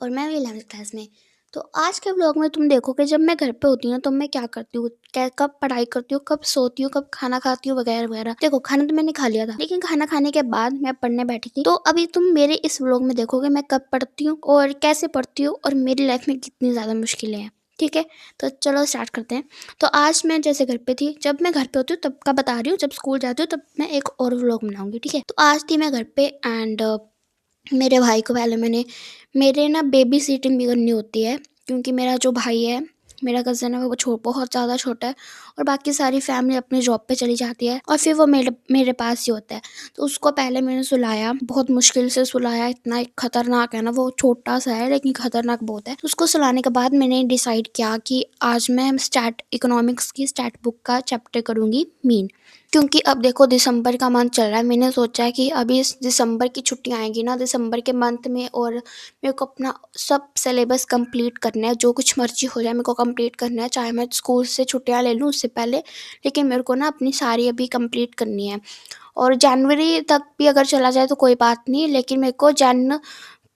और मैं भी 11th क्लास में। तो आज के व्लॉग में तुम देखोगे जब मैं घर पे होती हूँ तो मैं क्या करती हूँ, कै कब पढ़ाई करती हूँ, कब सोती हूँ, कब खाना खाती हूँ वगैरह-वगैरह। देखो खाना तो मैंने खा लिया था, लेकिन खाना खाने के बाद मैं पढ़ने बैठी थी। तो अभी तुम मेरे इस व्लॉग में देखोगे मैं कब पढ़ती हूँ और कैसे पढ़ती हूँ और मेरी लाइफ में कितनी ज़्यादा मुश्किलें हैं। ठीक है? तो चलो स्टार्ट करते हैं। तो आज मैं जैसे घर पे थी, जब मैं घर पे होती हूँ तब का बता रही हूँ, जब स्कूल जाती हूँ तब मैं एक और व्लॉग बनाऊँगी, ठीक है? तो आज थी मैं घर पे एंड मेरे भाई को पहले मैंने मेरे ना बेबी सिटिंग भी करनी होती है, क्योंकि मेरा जो भाई है, मेरा कज़न है, वो बहुत ज़्यादा छोटा है और बाकी सारी फैमिली अपनी जॉब पे चली जाती है और फिर वो मेरे मेरे पास ही होता है। तो उसको पहले मैंने सुलाया, बहुत मुश्किल से सुलाया, इतना खतरनाक है ना, वो छोटा सा है लेकिन खतरनाक बहुत है। तो उसको सुलाने के बाद मैंने डिसाइड किया कि आज मैं इकोनॉमिक्स की स्टैट बुक का चैप्टर करूँगी मीन। क्योंकि अब देखो दिसंबर का मंथ चल रहा है, मैंने सोचा है कि अभी इस दिसंबर की छुट्टियाँ आएँगी ना दिसंबर के मंथ में, और मेरे को अपना सब सिलेबस कंप्लीट करना है, जो कुछ मर्ज़ी हो जाए मेरे को कंप्लीट करना है, चाहे मैं स्कूल से छुट्टियाँ ले लूँ उससे पहले, लेकिन मेरे को ना अपनी सारी अभी कंप्लीट करनी है। और जनवरी तक भी अगर चला जाए तो कोई बात नहीं, लेकिन मेरे को जन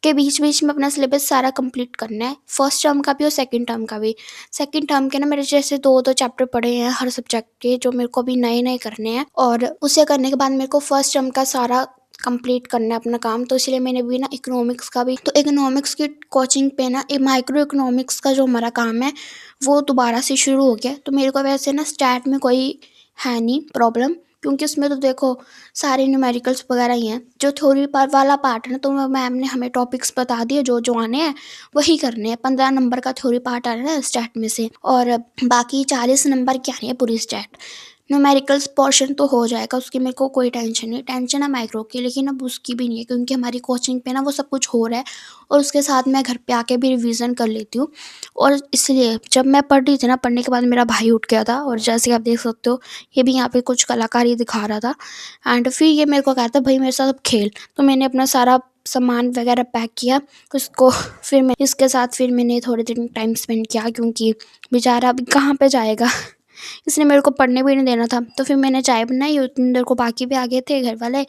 के बीच-बीच में अपना सिलेबस सारा कंप्लीट करना है, फर्स्ट टर्म का भी और सेकंड टर्म का भी। सेकंड टर्म के ना मेरे जैसे 2-2 चैप्टर पड़े हैं हर सब्जेक्ट के, जो मेरे को अभी नए-नए करने हैं, और उसे करने के बाद मेरे को फर्स्ट टर्म का सारा कंप्लीट करना है अपना काम। तो इसलिए मैंने भी ना इकोनॉमिक्स का भी, तो इकोनॉमिक्स की कोचिंग पे ना माइक्रो इकोनॉमिक्स का जो हमारा काम है वो दोबारा से शुरू हो गया। तो मेरे को वैसे ना स्टैट में कोई है नहीं प्रॉब्लम, क्योंकि उसमें तो देखो सारे न्यूमेरिकल्स वगैरह ही हैं। जो थ्योरी वाला पार्ट है ना, तो मैम ने हमें टॉपिक्स बता दिए जो जो आने हैं वही करने हैं। 15 नंबर का थ्योरी पार्ट आ रहा है स्टैट में से, और बाकी 40 नंबर की आनी है पूरी स्टैट। न्यूमेरिकल्स पोर्शन तो हो जाएगा, उसकी मेरे को कोई टेंशन नहीं, टेंशन है माइक्रो की, लेकिन अब उसकी भी नहीं है क्योंकि हमारी कोचिंग पे ना वो सब कुछ हो रहा है, और उसके साथ मैं घर पे आके भी रिवीजन कर लेती हूँ। और इसलिए जब मैं पढ़ रही थी ना, पढ़ने के बाद मेरा भाई उठ गया था, और जैसे कि आप देख सकते हो ये भी यहाँ पे कुछ कलाकारी दिखा रहा था, एंड फिर ये मेरे को कहता भाई मेरे साथ अब खेल। तो मैंने अपना सारा सामान वगैरह पैक किया उसको, फिर मैं इसके साथ फिर मैंने थोड़े दिन टाइम स्पेंड किया, क्योंकि बेचारा अभी कहाँ पे जाएगा इसने मेरे को पढ़ने भी नहीं देना था। तो फिर मैंने चाय बनाई, उतनी देर को बाकी भी आ गए थे घर वाले,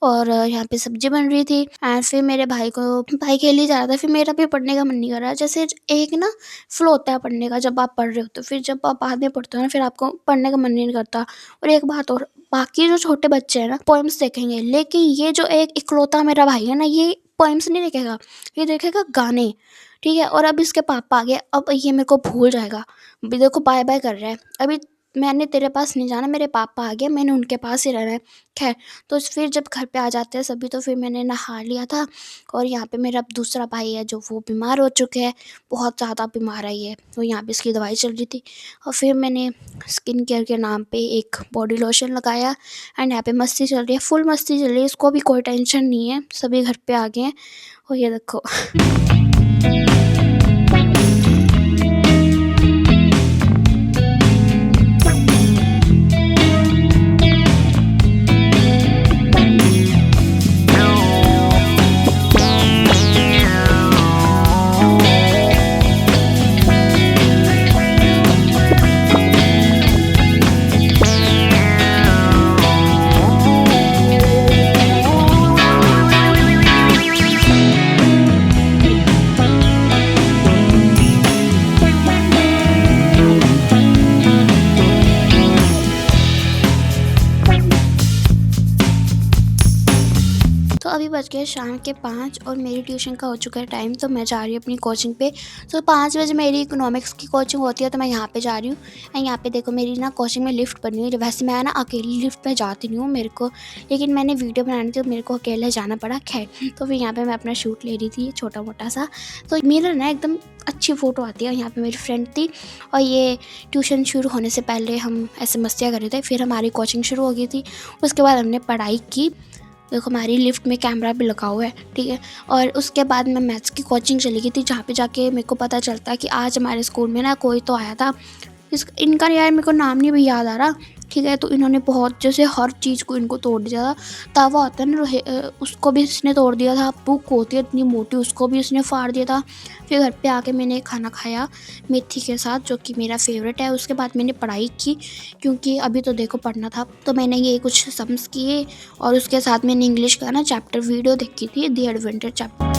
और यहाँ पे सब्जी बन रही थी, एंड फिर मेरे भाई खेल ही जा रहा था, फिर मेरा भी पढ़ने का मन नहीं कर रहा। जैसे एक ना फ्लो होता है पढ़ने का, जब आप पढ़ रहे हो तो फिर जब आप बाद में पढ़ते हो ना, फिर आपको पढ़ने का मन नहीं करता। और एक बात और, बाकी जो छोटे बच्चे हैं ना पोएम्स देखेंगे, लेकिन ये जो एक इकलौता मेरा भाई है ना, ये पोएम्स नहीं देखेगा, ये देखेगा गाने। ठीक है? और अब इसके पापा आ गए, अब ये मेरे को भूल जाएगा। अभी देखो बाय बाय कर रहा है, अभी मैंने तेरे पास नहीं जाना, मेरे पापा आ गए, मैंने उनके पास ही रहना है। खैर, तो फिर जब घर पे आ जाते हैं सभी, तो फिर मैंने नहा लिया था, और यहाँ पे मेरा दूसरा भाई है जो वो बीमार हो चुके हैं, बहुत ज़्यादा बीमार है ये, तो यहाँ पे इसकी दवाई चल रही थी। और फिर मैंने स्किन केयर के नाम पे एक बॉडी लोशन लगाया, एंड यहाँ पे मस्ती चल रही है, फुल मस्ती चल रही है, इसको भी कोई टेंशन नहीं है, सभी घर पे आ गए हैं। और ये देखो तो अभी बज गए शाम के 5 और मेरी ट्यूशन का हो चुका है टाइम, तो मैं जा रही हूँ अपनी कोचिंग पे। तो 5 बजे मेरी इकोनॉमिक्स की कोचिंग होती है, तो मैं यहाँ पे जा रही हूँ। एंड यहाँ पे देखो मेरी ना कोचिंग में लिफ्ट बनी हुई है। वैसे मैं ना अकेली लिफ्ट में जाती नहीं हूँ, मेरे को, लेकिन मैंने वीडियो बनानी थी तो मेरे को अकेले जाना पड़ा। खैर, तो फिर यहाँ पर मैं अपना शूट ले रही थी छोटा मोटा सा, तो मेरा ना एकदम अच्छी फ़ोटो आती है। यहाँ पे मेरी फ्रेंड थी, और ये ट्यूशन शुरू होने से पहले हम ऐसे मस्तियाँ कर रहे थे, फिर हमारी कोचिंग शुरू हो गई थी। उसके बाद हमने पढ़ाई की, देखो हमारी लिफ्ट में कैमरा भी लगा हुआ है, ठीक है। और उसके बाद मैं मैथ्स की कोचिंग चली गई थी, जहाँ पे जाके मेरे को पता चलता कि आज हमारे स्कूल में ना कोई तो आया था, इनका यार मेरे को नाम नहीं भी याद आ रहा, ठीक है। तो इन्होंने बहुत जैसे हर चीज़ को इनको तोड़ दिया था। तवा होता है ना, उसको भी इसने तोड़ दिया था। बुक होती है इतनी मोटी, उसको भी इसने फाड़ दिया था। फिर घर पे आके मैंने खाना खाया मेथी के साथ, जो कि मेरा फेवरेट है। उसके बाद मैंने पढ़ाई की, क्योंकि अभी तो देखो पढ़ना था, तो मैंने ये कुछ सम्स किए, और उसके साथ मैंने इंग्लिश का ना चैप्टर वीडियो देखी थी, दी एडवेंचर चैप्टर।